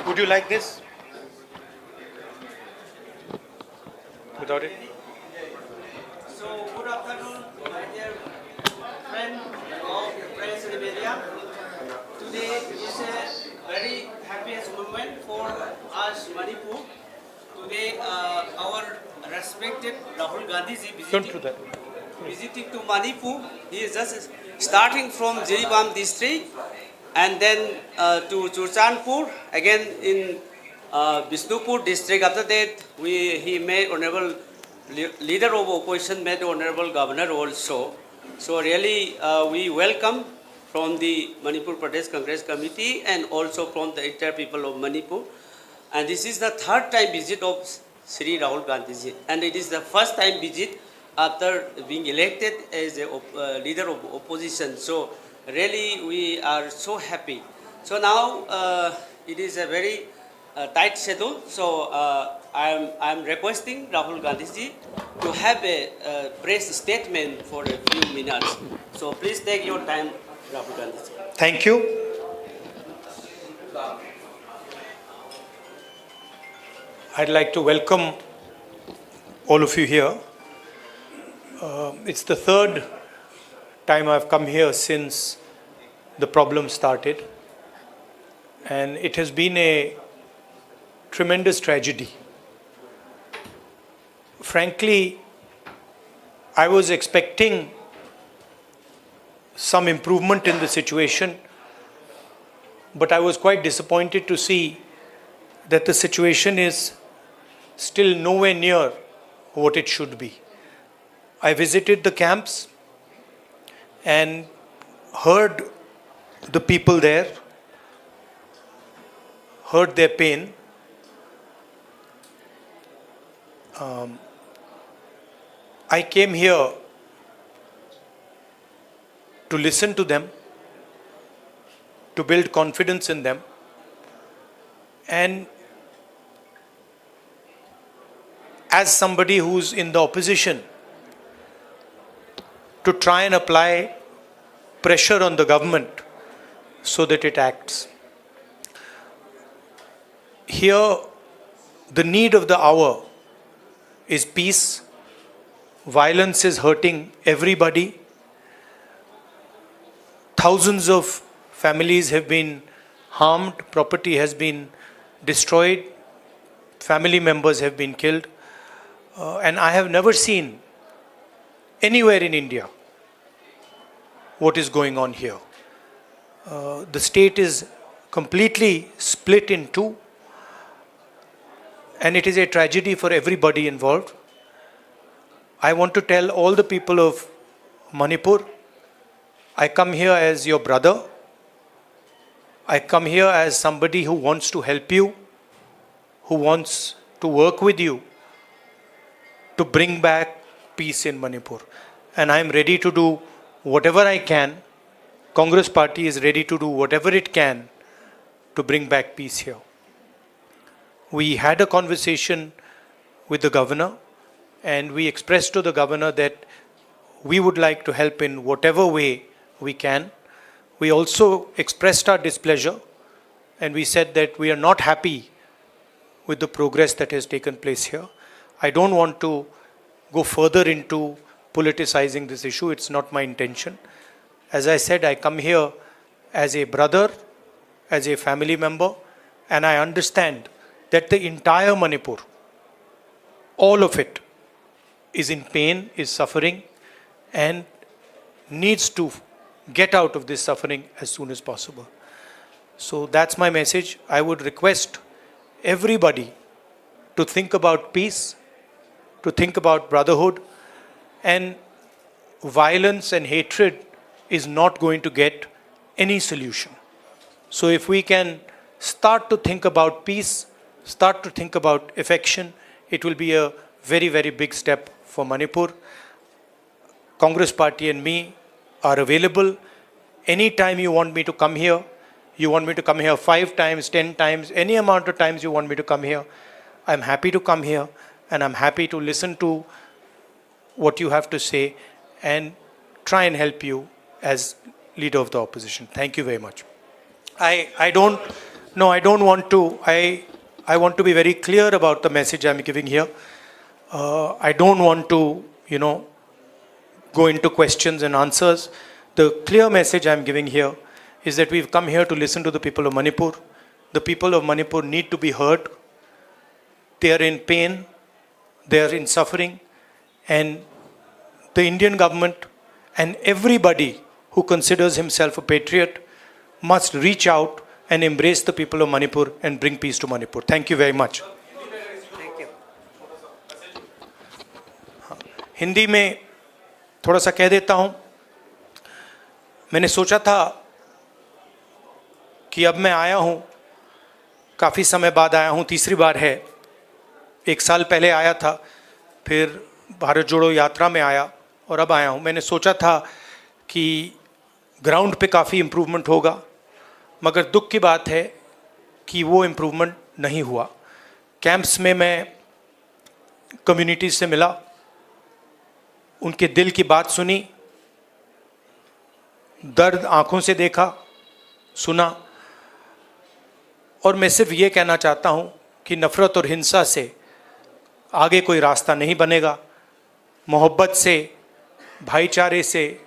Would you like this? Without it? So, good afternoon, my dear friend of the press and media. Today is a very happiest moment for us, Manipur. Today, our respected Rahul Gandhi ji Don't do that. visiting to Manipur. He is just starting from Jiribam district and then to Churchandpur, again in Bishnupur district. After that, he made honorable leader of opposition, made honorable governor also. So really, we welcome from the Manipur Pradesh Congress Committee and also from the entire people of Manipur. And this is the third time visit of Sri Rahul Gandhi ji, and it is the first time visit after being elected as a leader of opposition. So really we are so happy. So now it is a very tight schedule. So I am requesting Rahul Gandhi ji to have a press statement for a few minutes. So please take your time, Rahul Gandhi ji. Thank you. I'd like to welcome all of you here. It's the third time I've come here since the problem started, and it has been a tremendous tragedy. Frankly, I was expecting some improvement in the situation, but I was quite disappointed to see that the situation is still nowhere near what it should be. I visited the camps and heard the people there, heard their pain. I came here to listen to them, to build confidence in them, and as somebody who's in the opposition, to try and apply pressure on the government so that it acts. Here, the need of the hour is peace. Violence is hurting everybody. Thousands of families have been harmed, property has been destroyed, family members have been killed. And I have never seen anywhere in India what is going on here. The state is completely split in two, and it is a tragedy for everybody involved. I want to tell all the people of Manipur, I come here as your brother. I come here as somebody who wants to help you, who wants to work with you to bring back peace in Manipur. And I am ready to do whatever I can. Congress Party is ready to do whatever it can to bring back peace here. We had a conversation with the governor, and we expressed to the governor that we would like to help in whatever way we can. We also expressed our displeasure, and we said that we are not happy with the progress that has taken place here. I don't want to go further into politicizing this issue. It's not my intention. As I said, I come here as a brother, as a family member, and I understand that the entire Manipur, all of it, is in pain, is suffering, and needs to get out of this suffering as soon as possible. So that's my message. I would request everybody to think about peace, to think about brotherhood, and violence and hatred is not going to get any solution. So if we can start to think about peace, start to think about affection, it will be a very, very big step for Manipur. Congress Party and me are available. Anytime you want me to come here, you want me to come here 5 times, 10 times, any amount of times you want me to come here, I'm happy to come here, and I'm happy to listen to what you have to say and try and help you as leader of the opposition. Thank you very much. I don't want to, I want to be very clear about the message I'm giving here. I don't want to, go into questions and answers. The clear message I'm giving here is that we've come here to listen to the people of Manipur. The people of Manipur need to be heard. They are in pain, they are in suffering, and the Indian government and everybody who considers himself a patriot must reach out and embrace the people of Manipur and bring peace to Manipur. Thank you very much. Thank you. Hindi में थोड़ा सा कह देता हूँ. मैंने सोचा था कि अब मैं आया हूँ, काफ़ी समय बाद आया हूँ, तीसरी बार है. 1 साल पहले आया था, फिर भारत जोड़ो यात्रा में आया और अब आया हूँ. मैंने सोचा था कि ग्राउंड पे काफ़ी इम्प्रूवमेंट होगा, मगर दुख की बात है कि वो इम्प्रूवमेंट नहीं हुआ. कैंप्स में मैं कम्युनिटीज़ से मिला, उनके दिल की बात सुनी, दर्द आंखों से देखा, सुना, और मैं सिर्फ ये कहना चाहता हूँ कि नफ़रत और हिंसा से आगे कोई रास्ता नहीं बनेगा. मोहब्बत से, भाईचारे से,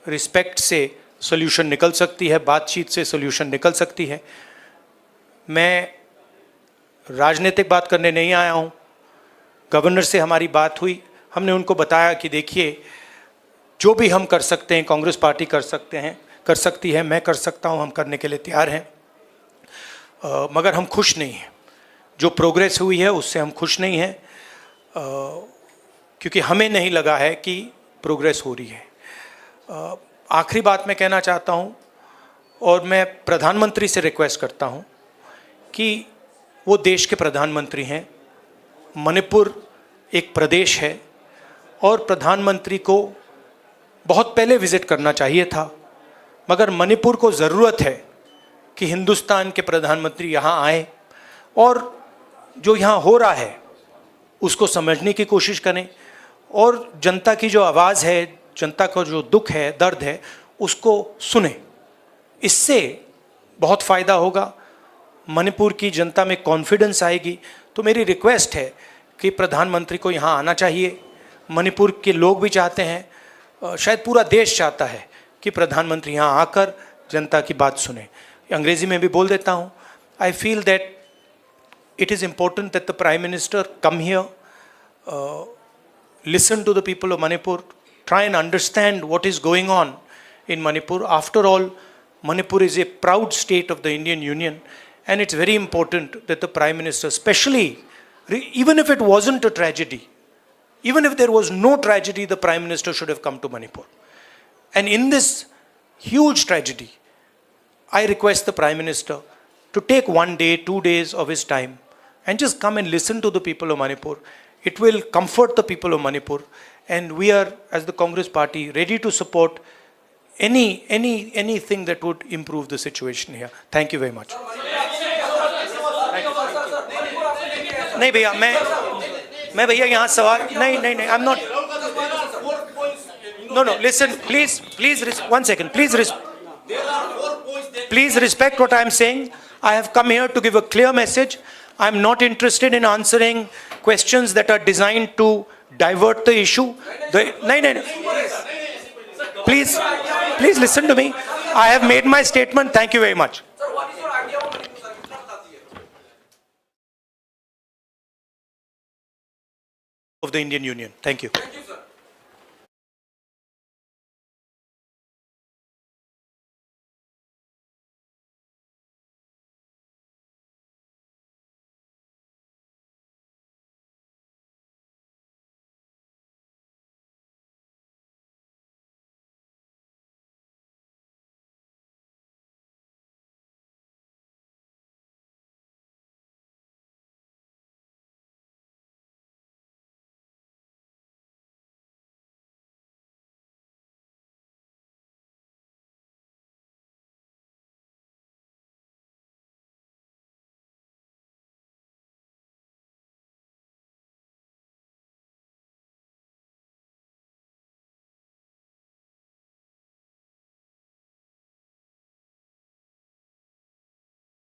रिस्पेक्ट से सॉल्यूशन निकल सकती है, बातचीत से सॉल्यूशन निकल सकती है. मैं राजनीतिक बात करने नहीं आया हूँ. गवर्नर से हमारी बात हुई, हमने उनको बताया कि देखिए, जो भी हम कर सकते हैं, कांग्रेस पार्टी कर सकती है, मैं कर सकता हूँ, हम करने के लिए तैयार हैं. मगर हम खुश नहीं हैं. जो प्रोग्रेस हुई है उससे हम खुश नहीं हैं, क्योंकि हमें नहीं लगा है कि प्रोग्रेस हो रही है. आखिरी बात मैं कहना चाहता हूँ, और मैं प्रधानमंत्री से रिक्वेस्ट करता हूँ कि वो देश के प्रधानमंत्री हैं. मणिपुर एक प्रदेश है और प्रधानमंत्री को बहुत पहले विज़िट करना चाहिए था, मगर मणिपुर को ज़रूरत है कि हिंदुस्तान के प्रधानमंत्री यहाँ आए और जो यहाँ हो रहा है उसको समझने की कोशिश करें, और जनता की जो आवाज़ है, जनता का जो दुख है, दर्द है, उसको सुने. इससे बहुत फ़ायदा होगा, मणिपुर की जनता में कॉन्फिडेंस आएगी. तो मेरी रिक्वेस्ट है कि प्रधानमंत्री को यहाँ आना चाहिए. मणिपुर के लोग भी चाहते हैं, शायद पूरा देश चाहता है कि प्रधानमंत्री यहाँ आकर जनता की बात सुने. अंग्रेज़ी में भी बोल देता हूँ. I feel that it is important that the Prime Minister come here, listen to the people of Manipur, try and understand what is going on in Manipur. After all, Manipur is a proud state of the Indian Union, and it's very important that the Prime Minister, especially, even if it wasn't a tragedy, even if there was no tragedy, the Prime Minister should have come to Manipur. And in this huge tragedy, I request the Prime Minister to take 1 day, 2 days of his time and just come and listen to the people of Manipur. It will comfort the people of Manipur, and we are, as the Congress party, ready to support anything that would improve the situation here. Thank you very much. नहीं भैया, मैं भैया यहाँ सवाल नहीं, I'm not. No, listen, please, 1 second, please respect what I am saying. I have come here to give a clear message. I am not interested in answering questions that are designed to divert the issue. No. Please listen to me. I have made my statement. Thank you very much. Of the Indian Union. Thank you. Thank you, sir.